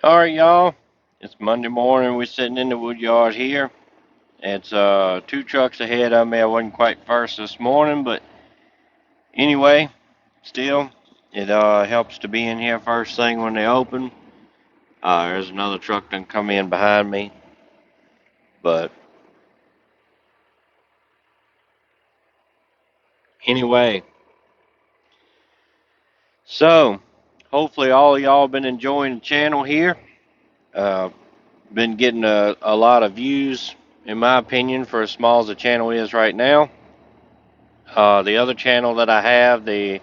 Alright, y'all. It's Monday morning. We're sitting in the wood yard here. It's two trucks ahead of me. I wasn't quite first this morning, but anyway, still, it helps to be in here first thing when they open. There's another truck that come in behind me, but anyway, so hopefully all of y'all been enjoying the channel here. Uh, been getting a lot of views, in my opinion, for as small as the channel is right now. The other channel that I have, the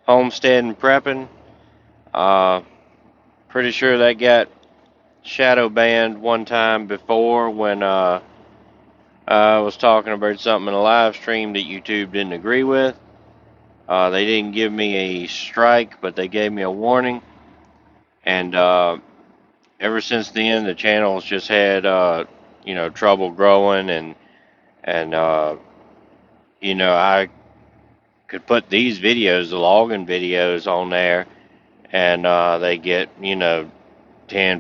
Homestead and Prepping, uh, pretty sure that got shadow banned one time before when I was talking about something in a live stream that YouTube didn't agree with. They didn't give me a strike, but they gave me a warning. And ever since then, the channel's just had trouble growing, and I could put these videos, the logging videos, on there, and they get 10,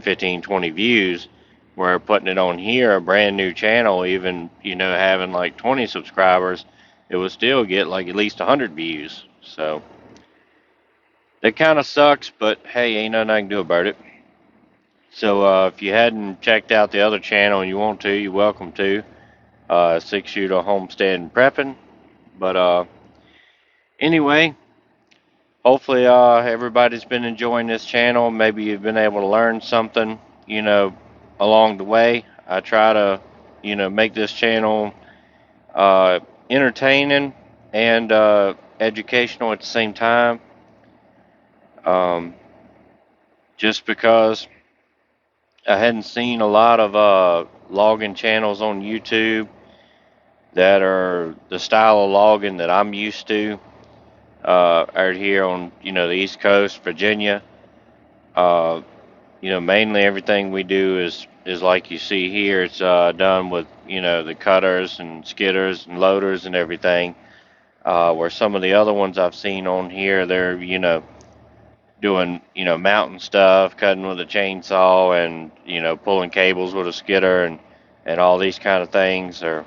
15, 20 views. Where putting it on here, a brand new channel, even having like 20 subscribers, it would still get like at least 100 views. So that kind of sucks, but hey, ain't nothing I can do about it. So if you hadn't checked out the other channel and you want to, you're welcome to. Six Shooter Homestead and Prepping. But anyway, hopefully everybody's been enjoying this channel. Maybe you've been able to learn something, along the way. I try to, make this channel uh, entertaining and educational at the same time. Um, just because I hadn't seen a lot of logging channels on YouTube that are the style of logging that I'm used to out here on, the East Coast, Virginia. Uh, mainly everything we do is like you see here. It's done with, the cutters and skidders and loaders and everything. Where some of the other ones I've seen on here, they're, doing, mountain stuff, cutting with a chainsaw and, pulling cables with a skidder and all these kind of things. Or,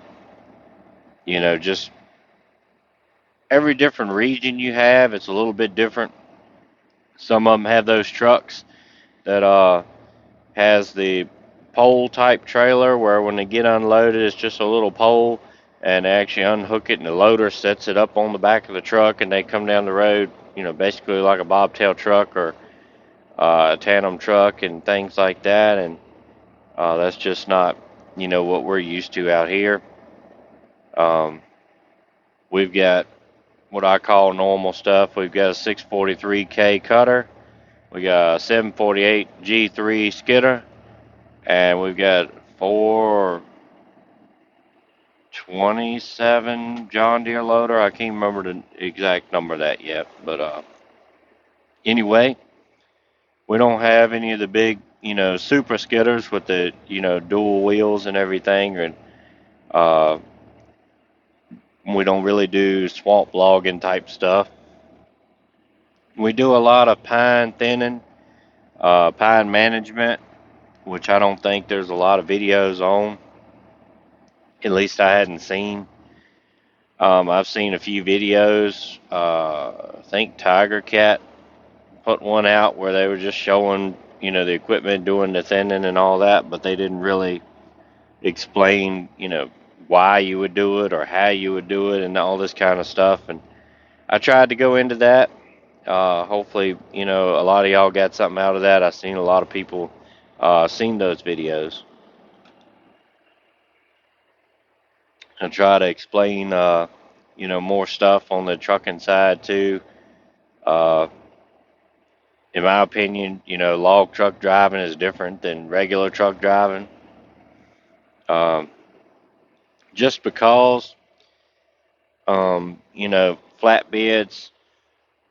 just every different region you have, it's a little bit different. Some of them have those trucks that has the pole type trailer where when they get unloaded, it's just a little pole, and they actually unhook it, and the loader sets it up on the back of the truck, and they come down the road, basically like a bobtail truck or a tandem truck and things like that. And that's just not, what we're used to out here. Um, we've got what I call normal stuff. We've got a 643K cutter. We got a 748 G3 skidder, and we've got 427 John Deere loader. I can't remember the exact number of that yet, but anyway, we don't have any of the big, super skidders with the, dual wheels and everything, and uh, we don't really do swamp logging type stuff. We do a lot of pine thinning, pine management, which I don't think there's a lot of videos on. At least I hadn't seen. I've seen a few videos. I think Tiger Cat put one out where they were just showing, the equipment doing the thinning and all that, but they didn't really explain, why you would do it or how you would do it and all this kind of stuff. And I tried to go into that. Hopefully, a lot of y'all got something out of that. I've seen a lot of people seen those videos. I try to explain, more stuff on the trucking side too. Uh, in my opinion, log truck driving is different than regular truck driving. Um, just because, flatbeds,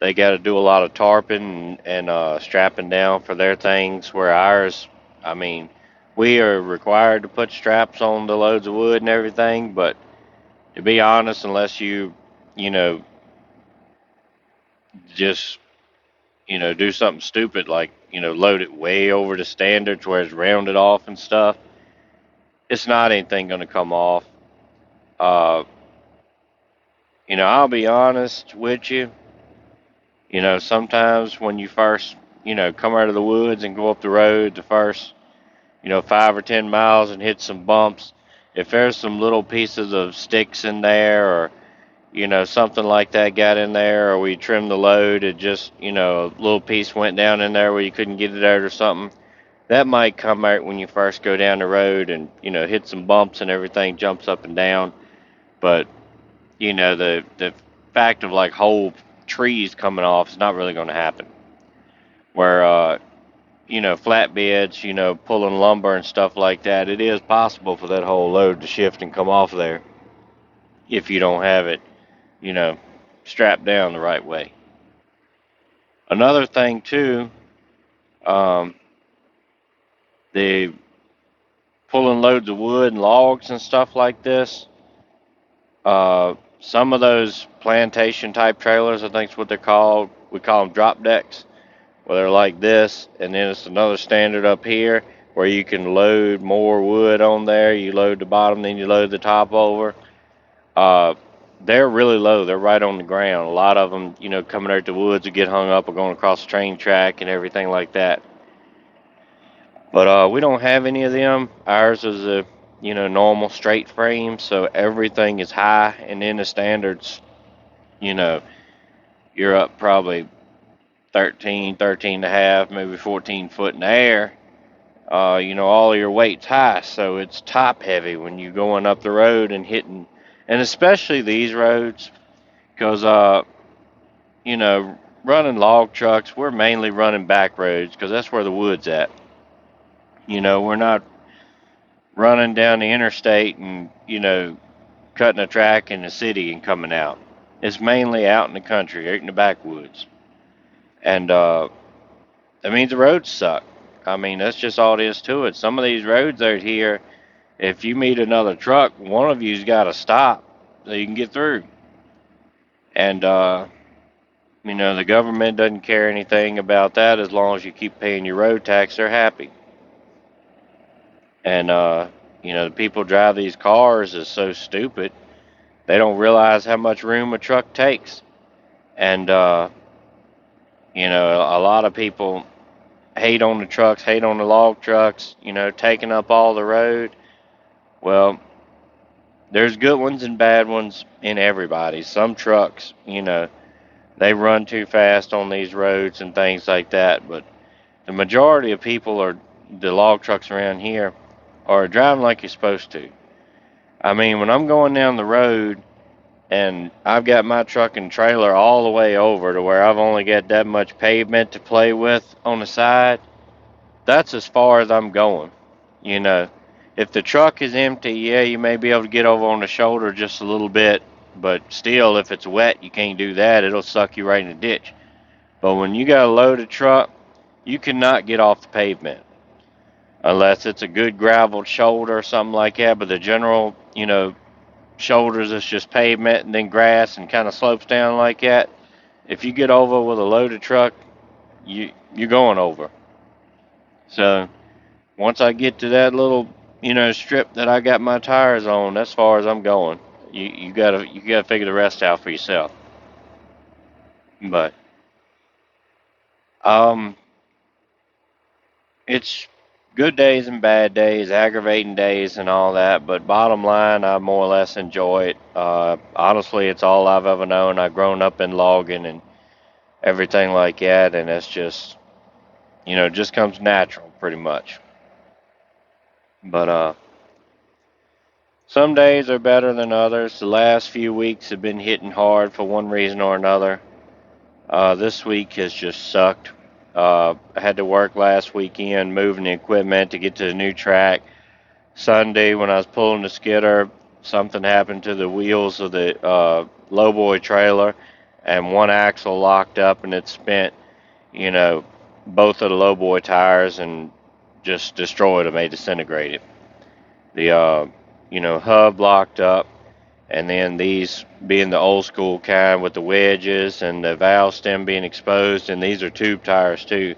they got to do a lot of tarping and strapping down for their things, where ours, I mean, we are required to put straps on the loads of wood and everything, but to be honest, unless you, just, do something stupid like, load it way over the standards where it's rounded off and stuff, it's not anything going to come off. Uh, I'll be honest with you. Sometimes when you first, come out of the woods and go up the road, the first, 5 or 10 miles and hit some bumps, if there's some little pieces of sticks in there or, something like that got in there, or we trimmed the load, it just, a little piece went down in there where you couldn't get it out or something, that might come out when you first go down the road and, hit some bumps and everything jumps up and down. But, the fact of like whole trees coming off is not really going to happen. Where, flatbeds, pulling lumber and stuff like that, it is possible for that whole load to shift and come off there if you don't have it, you know, strapped down the right way. Another thing too, um, the pulling loads of wood and logs and stuff like this. Some of those plantation type trailers, I think is what they're called. We call them drop decks. Well, they're like this, and then it's another standard up here where you can load more wood on there. You load the bottom, then you load the top over. Uh, they're really low. They're right on the ground. A lot of them, coming out the woods will get hung up or going across the train track and everything like that. But we don't have any of them. Ours is a, normal straight frame, so everything is high. And in the standards, you know, you're up probably 13, 13 and a half, maybe 14 foot in the air. All of your weight's high, so it's top heavy when you're going up the road and hitting, and especially these roads, because, running log trucks, we're mainly running back roads because that's where the wood's at. We're not running down the interstate and, cutting a track in the city and coming out. It's mainly out in the country, out in the backwoods. And, that means the roads suck. I mean, that's just all it is to it. Some of these roads out here, if you meet another truck, one of you's got to stop so you can get through. And, the government doesn't care anything about that as long as you keep paying your road tax, they're happy. And, the people drive these cars is so stupid. They don't realize how much room a truck takes. And, a lot of people hate on the trucks, hate on the log trucks, taking up all the road. Well, there's good ones and bad ones in everybody. Some trucks, they run too fast on these roads and things like that. But the majority of people are, the log trucks around here, are driving like you're supposed to. I mean, when I'm going down the road and I've got my truck and trailer all the way over to where I've only got that much pavement to play with on the side, that's as far as I'm going. You know, if the truck is empty, yeah, you may be able to get over on the shoulder just a little bit, but still, if it's wet, you can't do that. It'll suck you right in the ditch. But when you got a loaded truck, you cannot get off the pavement unless it's a good graveled shoulder or something like that. But the general, shoulders, it's just pavement and then grass and kind of slopes down like that. If you get over with a loaded truck, you're going over. So once I get to that little, strip that I got my tires on, that's as far as I'm going. You gotta figure the rest out for yourself. But um, it's good days and bad days, aggravating days and all that. But bottom line, I more or less enjoy it. Honestly, it's all I've ever known. I've grown up in logging and everything like that, and it's just, just comes natural pretty much. But some days are better than others. The last few weeks have been hitting hard for one reason or another. This week has just sucked. I had to work last weekend moving the equipment to get to the new track. Sunday, when I was pulling the skidder, something happened to the wheels of the lowboy trailer, and one axle locked up, and it spent, you know, both of the lowboy tires and just destroyed them. They disintegrated. The hub locked up, And then these being the old school kind with the wedges and the valve stem being exposed, and these are tube tires too.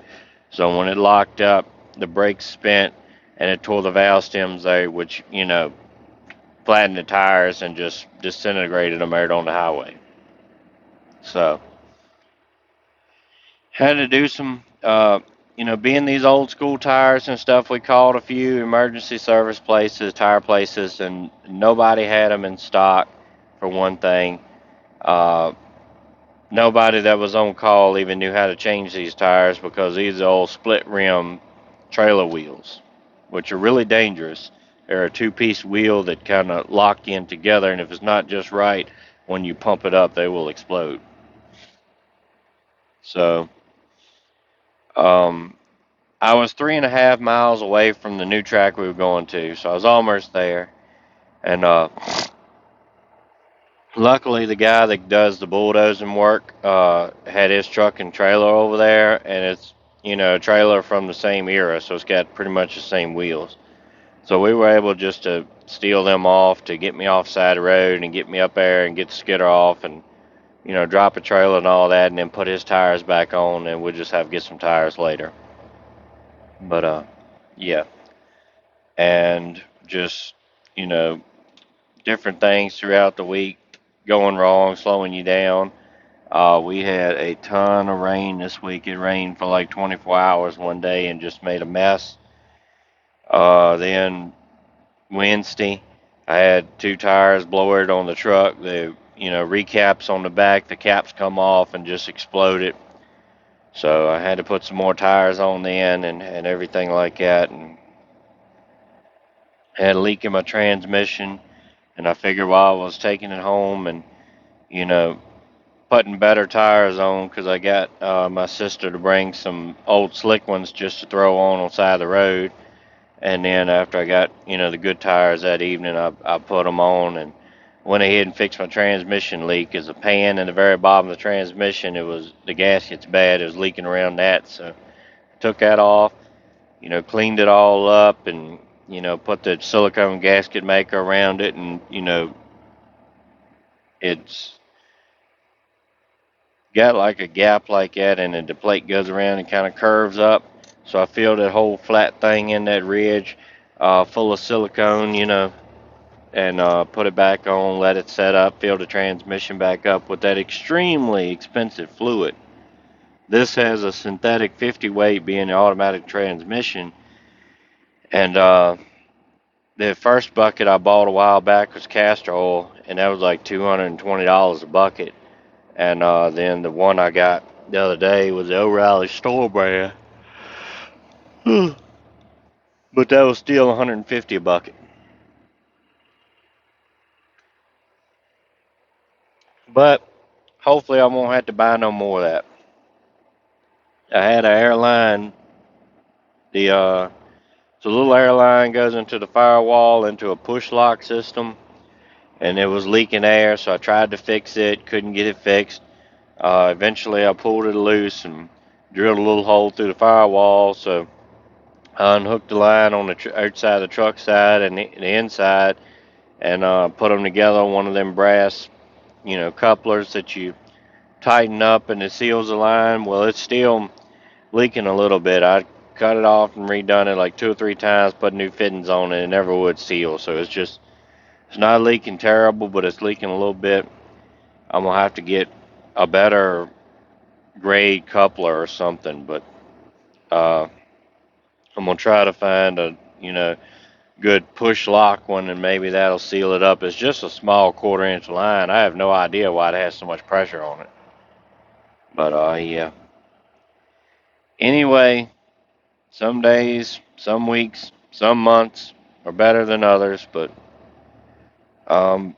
So when it locked up, the brakes spent and it tore the valve stems out, which, flattened the tires and just disintegrated them out on the highway. So had to do some, being these old school tires and stuff, we called a few emergency service places, tire places, and nobody had them in stock, for one thing. Uh, Nobody that was on call even knew how to change these tires because these are old split rim trailer wheels, which are really dangerous. They're a two-piece wheel that kind of lock in together, and if it's not just right, when you pump it up, they will explode. So, um, I was 3.5 miles away from the new track we were going to, so I was almost there. And luckily, the guy that does the bulldozing work had his truck and trailer over there, and it's a trailer from the same era, so it's got pretty much the same wheels. So we were able just to steal them off to get me off the side of the road and get me up there and get the skidder off and drop a trailer and all that, and then put his tires back on, and we'll just have to get some tires later. But yeah, and just you know different things throughout the week going wrong, slowing you down. We had a ton of rain this week. It rained for like 24 hours one day and just made a mess. Then Wednesday, I had two tires blowered on the truck. The recaps on the back, the caps come off and just exploded. So I had to put some more tires on then and everything like that. And had a leak in my transmission. And I figured while I was taking it home and you know putting better tires on because I got my sister to bring some old slick ones just to throw on the side of the road. And then after I got the good tires that evening, I put them on and went ahead and fixed my transmission leak. Is a pan in the very bottom of the transmission. It was the gasket's bad. It was leaking around that, so took that off. Cleaned it all up and put the silicone gasket maker around it, and it's got like a gap like that, and then the plate goes around and kind of curves up. So I filled that whole flat thing in that ridge full of silicone, and put it back on, let it set up, fill the transmission back up with that extremely expensive fluid. This has a synthetic 50 weight being an automatic transmission, and the first bucket I bought a while back was castor oil, and that was like $220 a bucket. And then the one I got the other day was the O'Reilly store brand, but that was still 150 a bucket. But hopefully I won't have to buy no more of that. I had an airline. The little airline goes into the firewall into a push lock system, and it was leaking air. So I tried to fix it, couldn't get it fixed. Eventually I pulled it loose and drilled a little hole through the firewall. So I unhooked the line on the outside of the truck side and the inside, and put them together on one of them brass, couplers that you tighten up and it seals the line. Well, it's still leaking a little bit. I cut it off and redone it like 2 or 3 times, put new fittings on it, and it never would seal. So it's not leaking terrible, but it's leaking a little bit. I'm gonna have to get a better grade coupler or something, but uh, I'm gonna try to find a good push lock one, and maybe that'll seal it up. It's just a small 1/4 inch line. I have no idea why it has so much pressure on it, but yeah. Anyway, some days, some weeks, some months are better than others, but um,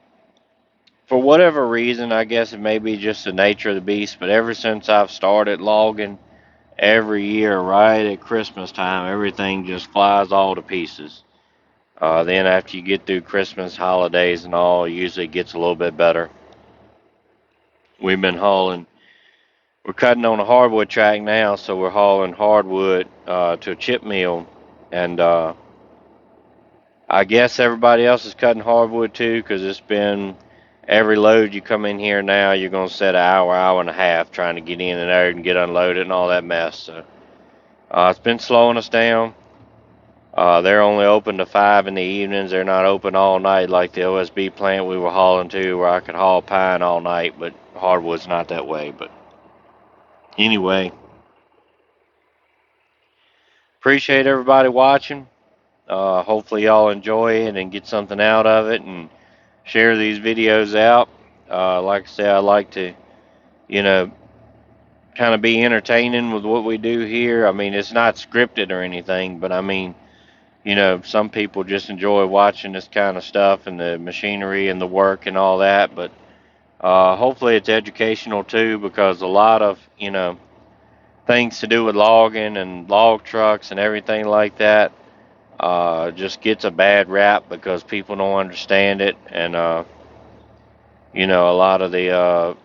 for whatever reason, I guess it may be just the nature of the beast, but ever since I've started logging, every year, right at Christmas time, everything just flies all to pieces. Then after you get through Christmas, holidays, and all, it usually gets a little bit better. We've been hauling. We're cutting on a hardwood track now, so we're hauling hardwood to a chip mill, and I guess everybody else is cutting hardwood too, because it's been every load you come in here now, you're gonna set an hour, hour and a half trying to get in and out and get unloaded and all that mess. So it's been slowing us down. They're only open to 5 in the evenings. They're not open all night like the OSB plant we were hauling to, where I could haul pine all night, but hardwood's not that way. But anyway, appreciate everybody watching. Hopefully y'all enjoy it and get something out of it and share these videos out. Like I say, I like to, you know, kind of be entertaining with what we do here. I mean, it's not scripted or anything, but I mean, some people just enjoy watching this kind of stuff and the machinery and the work and all that. But hopefully it's educational too, because a lot of, things to do with logging and log trucks and everything like that just gets a bad rap because people don't understand it. And, a lot of the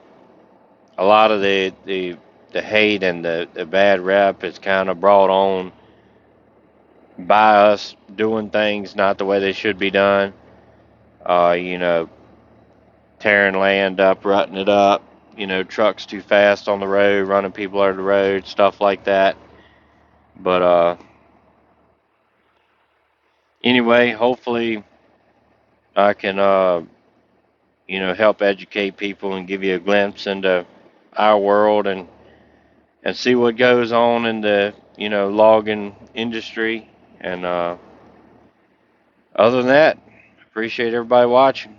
hate and the bad rap is kind of brought on by us doing things not the way they should be done. Uh, you know, Tearing land up, rutting it up, trucks too fast on the road, running people over the road, stuff like that. But anyway, hopefully I can, help educate people and give you a glimpse into our world and see what goes on in the, logging industry. And other than that, appreciate everybody watching.